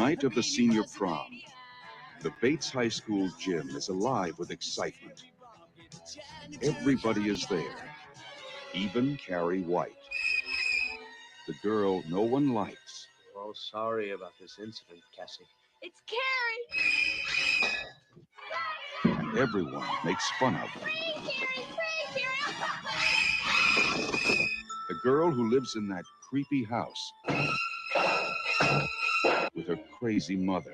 night of the senior prom, the Bates High School gym is alive with excitement. Everybody is there, even Carrie White, the girl no one likes. Oh, sorry about this incident, Cassie. It's Carrie! And everyone makes fun of her. The girl who lives in that creepy house with her crazy mother.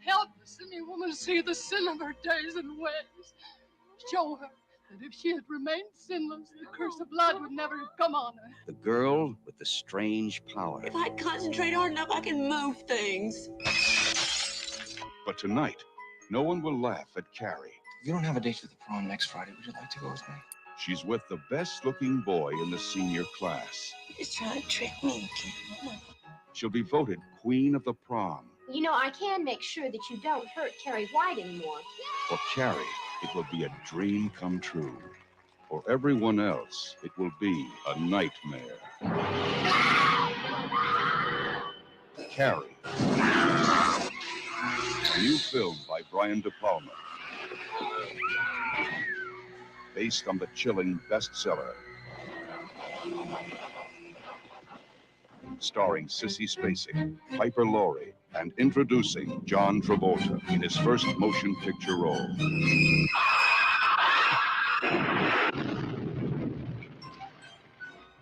Help the sinning woman see the sin of her days and ways. Show her that if she had remained sinless, the curse of blood would never have come on her. The girl with the strange power. If I concentrate hard enough, I can move things. But tonight, no one will laugh at Carrie. You don't have a date for the prom next Friday. Would you like to go with me? She's with the best-looking boy in the senior class. He's trying to trick me again. She'll be voted queen of the prom. You know, I can make sure that you don't hurt Carrie White anymore. For Carrie, it will be a dream come true. For everyone else, it will be a nightmare. Carrie. A new film by Brian DePalma. Based on the chilling bestseller. Starring Sissy Spacek, Piper Laurie, and introducing John Travolta in his first motion picture role.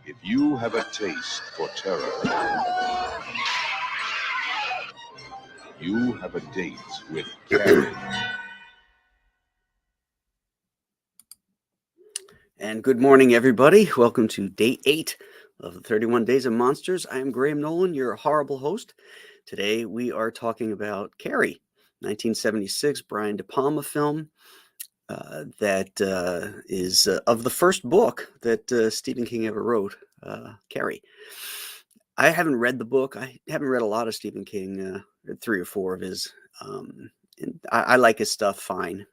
If you have a taste for terror, you have a date with Carrie. And good morning, everybody. Welcome to day 8 of the 31 Days of Monsters. I am Graham Nolan, your horrible host. Today we are talking about Carrie, 1976 Brian DePalma film that is of the first book that Stephen King ever wrote, Carrie. I haven't read the book. I haven't read a lot of Stephen King, 3 or 4 of his. And I like his stuff fine.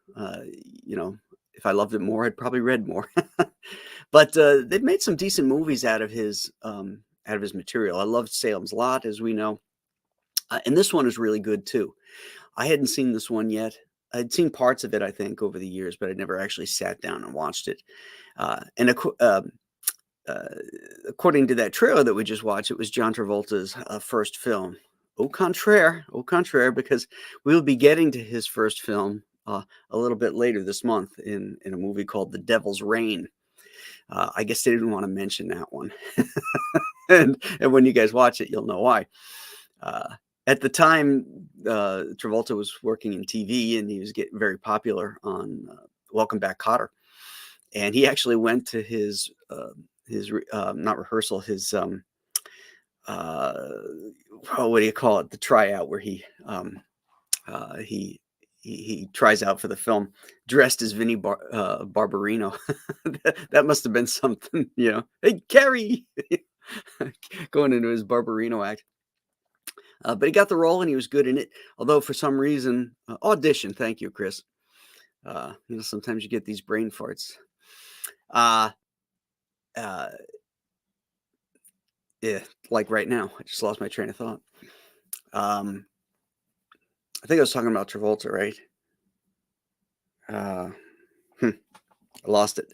You know, if I loved it more, I'd probably read more. But they've made some decent movies out of his material. I loved Salem's Lot, as we know. And this one is really good, too. I hadn't seen this one yet. I'd seen parts of it, I think, over the years, but I'd never actually sat down and watched it. And according to that trailer that we just watched, it was John Travolta's first film. Au contraire, because we'll be getting to his first film a little bit later this month in a movie called The Devil's Reign. I guess they didn't want to mention that one. and when you guys watch it, you'll know why. At the time, Travolta was working in TV, and he was getting very popular on Welcome Back, Kotter. And he actually went to his not rehearsal, his what do you call it? The tryout, where he tries out for the film dressed as Vinnie Barbarino. that must have been something, you know. Hey, Carrie, going into his Barbarino act. But he got the role, and he was good in it. Although for some reason, audition. Thank you, Chris. You know, sometimes you get these brain farts. Yeah, like right now, I just lost my train of thought. I think I was talking about Travolta, right? I lost it.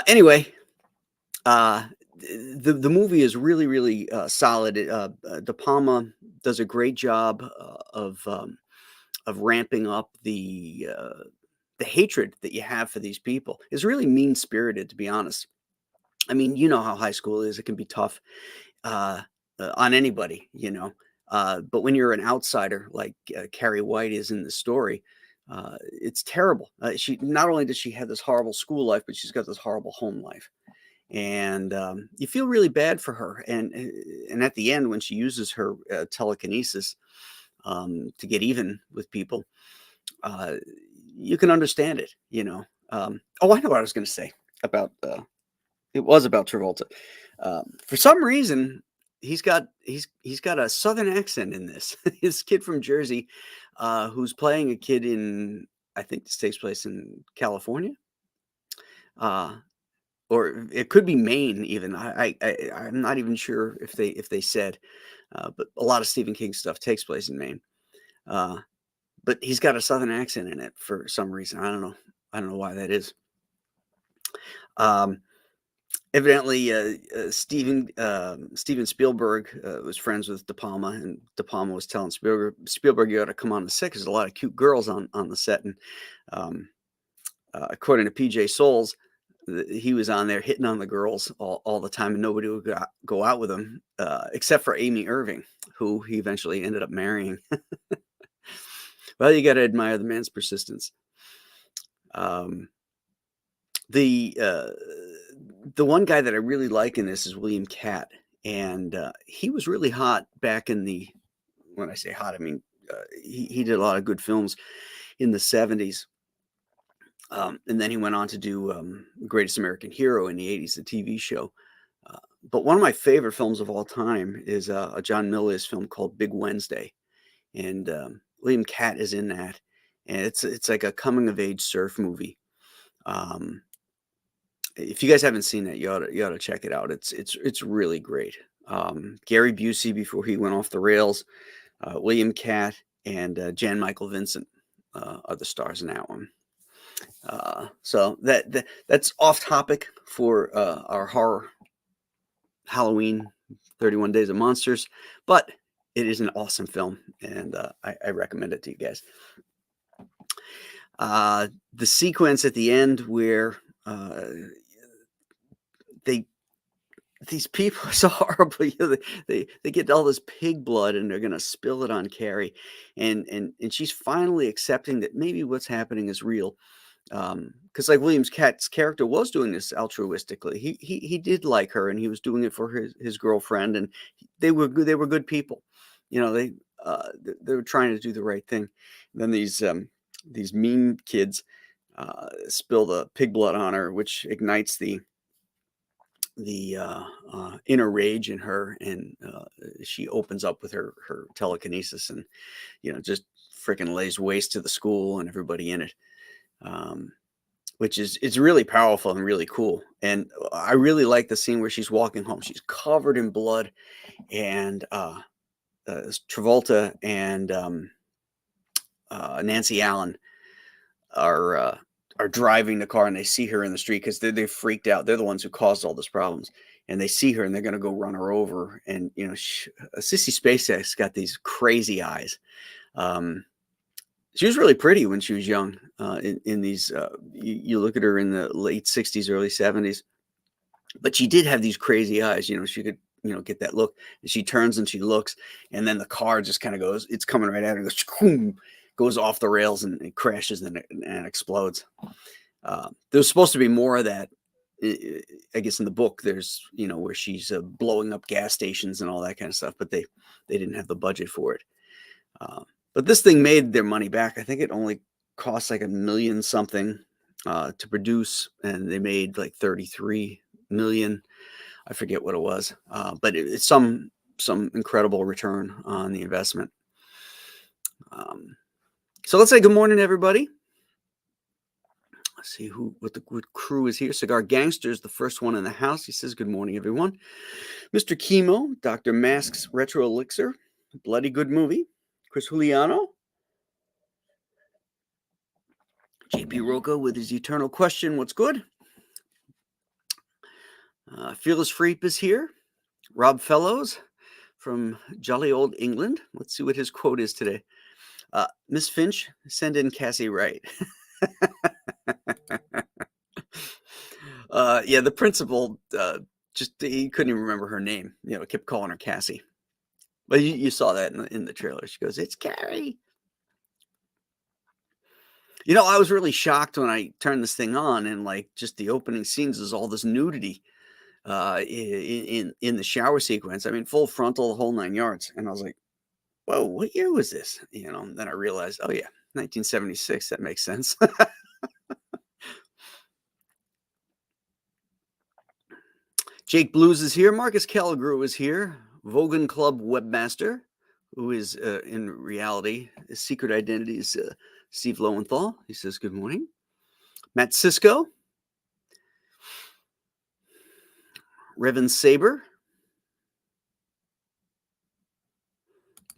Anyway, the movie is really, really solid. De Palma does a great job of ramping up the hatred that you have for these people. It's really mean-spirited, to be honest. I mean, you know how high school is. It can be tough on anybody, you know. But when you're an outsider, like Carrie White is in the story, it's terrible. She not only does she have this horrible school life, but she's got this horrible home life. And you feel really bad for her. And at the end, when she uses her telekinesis to get even with people, you can understand it, you know. Oh, I know what I was going to say about it was about Travolta. For some reason, he's got a Southern accent in this. This kid from Jersey, who's playing a kid in, I think this takes place in California. or it could be Maine even. I'm not even sure if they said, but a lot of Stephen King stuff takes place in Maine. But he's got a Southern accent in it for some reason. I don't know why that is. Evidently, Steven Spielberg was friends with DePalma, and DePalma was telling Spielberg, you ought to come on the set because there's a lot of cute girls on the set. And according to PJ Souls, he was on there hitting on the girls all the time, and nobody would go out with him except for Amy Irving, who he eventually ended up marrying. Well, you got to admire the man's persistence. The one guy that I really like in this is William Catt, and he was really hot back in the, when I say hot, I mean he did a lot of good films in the 70s, and then he went on to do Greatest American Hero in the 80s, the TV show. But one of my favorite films of all time is a John Milius film called Big Wednesday, and William Catt is in that, and it's like a coming of age surf movie. If you guys haven't seen it, you ought to check it out. It's really great. Gary Busey before he went off the rails, William Catt, and Jan Michael Vincent are the stars in that one. So that's off topic for our horror Halloween 31 Days of Monsters, but it is an awesome film, and I recommend it to you guys. The sequence at the end where these people are so horrible. They get all this pig blood and they're gonna spill it on Carrie, and she's finally accepting that maybe what's happening is real. Because like William Catt's character was doing this altruistically. He did like her, and he was doing it for his girlfriend, and they were good people. They were trying to do the right thing. And then these mean kids spill the pig blood on her, which ignites the inner rage in her, and she opens up with her telekinesis, and just freaking lays waste to the school and everybody in it, which is really powerful and really cool. And I really like the scene where she's walking home. She's covered in blood, and Travolta and Nancy Allen are driving the car, and they see her in the street because they're freaked out. They're the ones who caused all these problems, and they see her, and they're going to go run her over. And Sissy Spacek's got these crazy eyes. She was really pretty when she was young. In these, you look at her in the late 60s, early 70s, but she did have these crazy eyes. She could get that look. And she turns and she looks, and then the car just kind of goes. It's coming right at her. Goes off the rails and it crashes and explodes. There's supposed to be more of that. I guess in the book there's where she's blowing up gas stations and all that kind of stuff, but they didn't have the budget for it. But this thing made their money back. I think it only cost like $1 million something to produce, and they made like $33 million. I forget what it was, but it's some incredible return on the investment. So let's say good morning, everybody. Let's see what crew is here. Cigar Gangster's the first one in the house. He says, good morning, everyone. Mr. Chemo, Dr. Mask's Retro Elixir, bloody good movie. Chris Juliano. JP Roca with his eternal question, what's good? Fearless Freep is here. Rob Fellows from jolly old England. Let's see what his quote is today. Miss Finch, send in Cassie Wright. Yeah, the principal he couldn't even remember her name. Kept calling her Cassie. But you saw that in the trailer. She goes, "It's Carrie." I was really shocked when I turned this thing on, and like just the opening scenes is all this nudity in the shower sequence. I mean, full frontal, the whole 9 yards. And I was like, whoa, what year was this? And then I realized, oh yeah, 1976. That makes sense. Jake Blues is here. Marcus Calgrew is here. Vogan Club webmaster, who is in reality, his secret identity is Steve Lowenthal. He says, good morning. Matt Sisko. Revan Saber.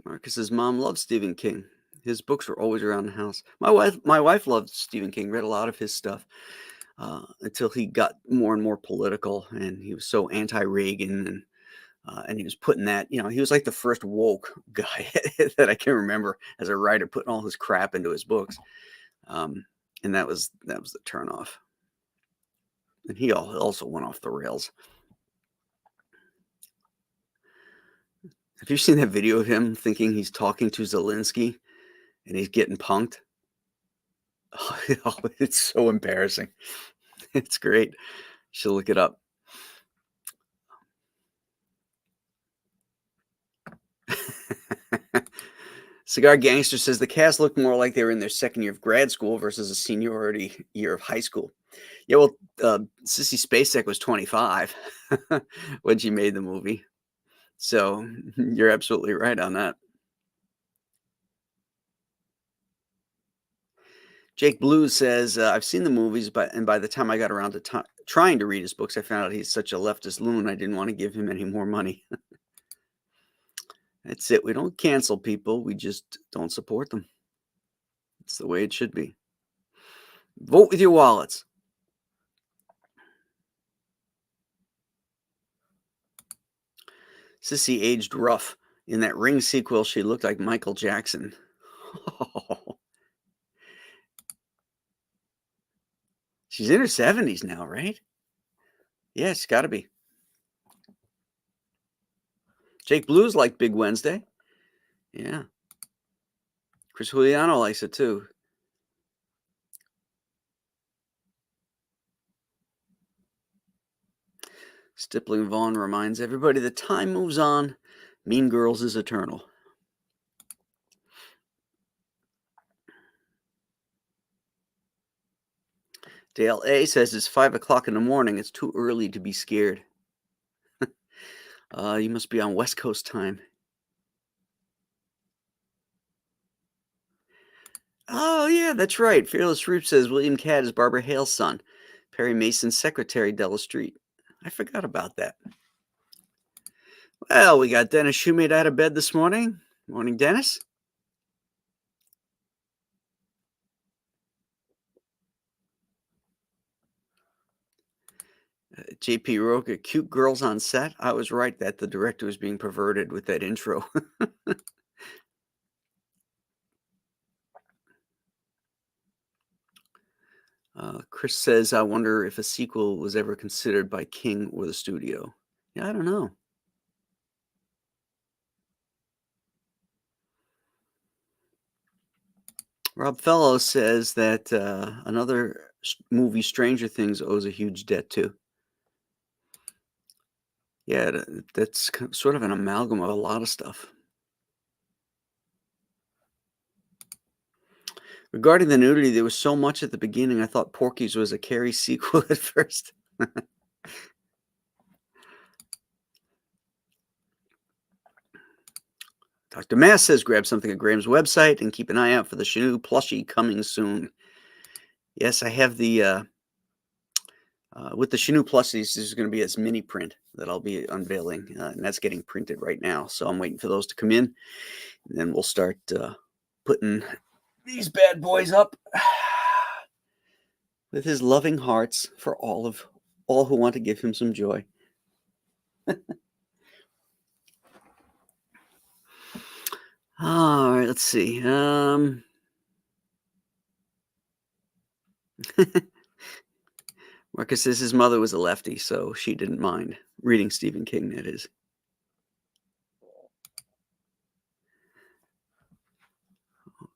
Marcus's mom loved Stephen King. His books were always around the house. My wife loved Stephen King, read a lot of his stuff until he got more and more political, and he was so anti-Reagan, and he was putting that, he was like the first woke guy that I can remember as a writer, putting all his crap into his books, and that was the turnoff. And he also went off the rails. Have you seen that video of him thinking he's talking to Zelensky and he's getting punked? Oh, it's so embarrassing. It's great. You should look it up. Cigar Gangster says the cast looked more like they were in their second year of grad school versus a seniority year of high school. Yeah, well, Sissy Spacek was 25 when she made the movie. So you're absolutely right on that. Jake Blues says, I've seen the movies, and by the time I got around to trying to read his books, I found out he's such a leftist loon, I didn't want to give him any more money. That's it. We don't cancel people. We just don't support them. It's the way it should be. Vote with your wallets. Sissy aged rough. In that Ring sequel, she looked like Michael Jackson. Oh. She's in her 70s now, right? Yeah, it's got to be. Jake Blues liked Big Wednesday. Yeah. Chris Juliano likes it too. Stippling Vaughn reminds everybody that time moves on. Mean Girls is eternal. Dale A says it's 5 o'clock in the morning. It's too early to be scared. You must be on West Coast time. Oh, yeah, that's right. Fearless Root says William Catt is Barbara Hale's son. Perry Mason's secretary, Della Street. I forgot about that. Well, we got Dennis Shoemate out of bed this morning. Morning, Dennis. JP Roca, cute girls on set. I was right that the director was being perverted with that intro. Chris says, I wonder if a sequel was ever considered by King or the studio. Yeah, I don't know. Rob Fellows says that another movie, Stranger Things, owes a huge debt to. Yeah, that's sort of an amalgam of a lot of stuff. Regarding the nudity, there was so much at the beginning. I thought Porky's was a Carrie sequel at first. Dr. Mass says grab something at Graham's website and keep an eye out for the Shanu plushie coming soon. Yes, I have the with the Shanu plushies, there's going to be this mini print that I'll be unveiling, and that's getting printed right now. So I'm waiting for those to come in, and then we'll start putting these bad boys up with his loving hearts for all who want to give him some joy. All right, let's see. Marcus says his mother was a lefty, so she didn't mind reading Stephen King, that is.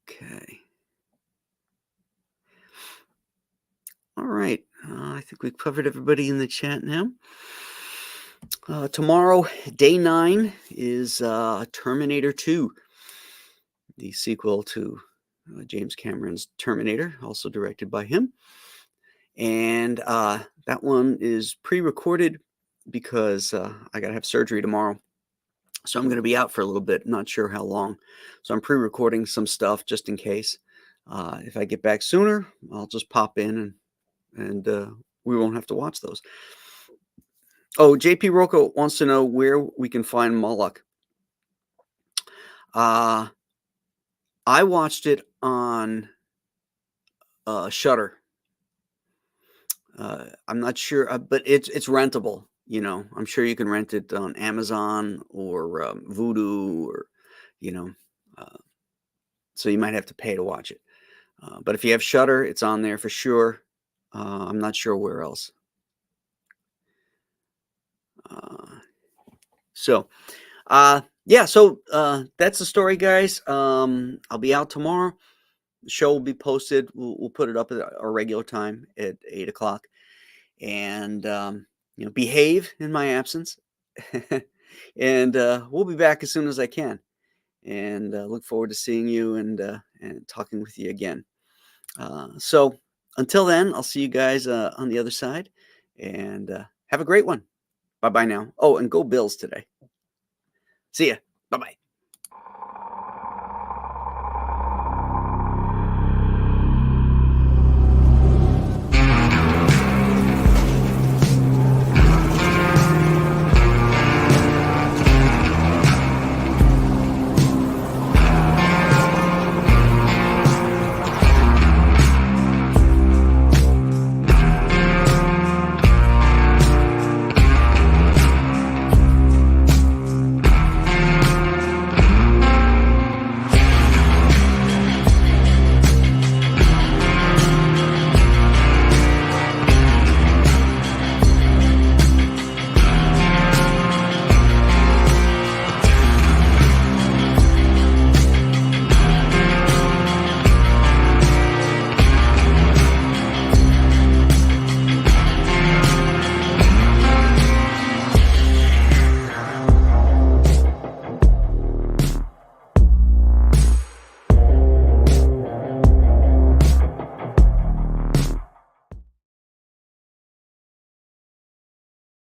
Okay. All right. I think we've covered everybody in the chat now. Tomorrow, day 9, is Terminator 2, the sequel to James Cameron's Terminator, also directed by him. And that one is pre-recorded because I got to have surgery tomorrow. So I'm going to be out for a little bit, not sure how long. So I'm pre-recording some stuff just in case. If I get back sooner, I'll just pop in and we won't have to watch those. Oh, JP Rocco wants to know where we can find Moloch. I watched it on Shudder. I'm not sure, but it's rentable. You know, I'm sure you can rent it on Amazon or Vudu, or you know, so you might have to pay to watch it. But if you have Shudder, it's on there for sure. I'm not sure where else. So that's the story, guys. I'll be out tomorrow. The show will be posted. We'll put it up at our regular time at 8 o'clock. And, behave in my absence. And we'll be back as soon as I can. And look forward to seeing you and talking with you again. So until then, I'll see you guys on the other side. And have a great one. Bye-bye now. Oh, and go Bills today. See ya. Bye-bye.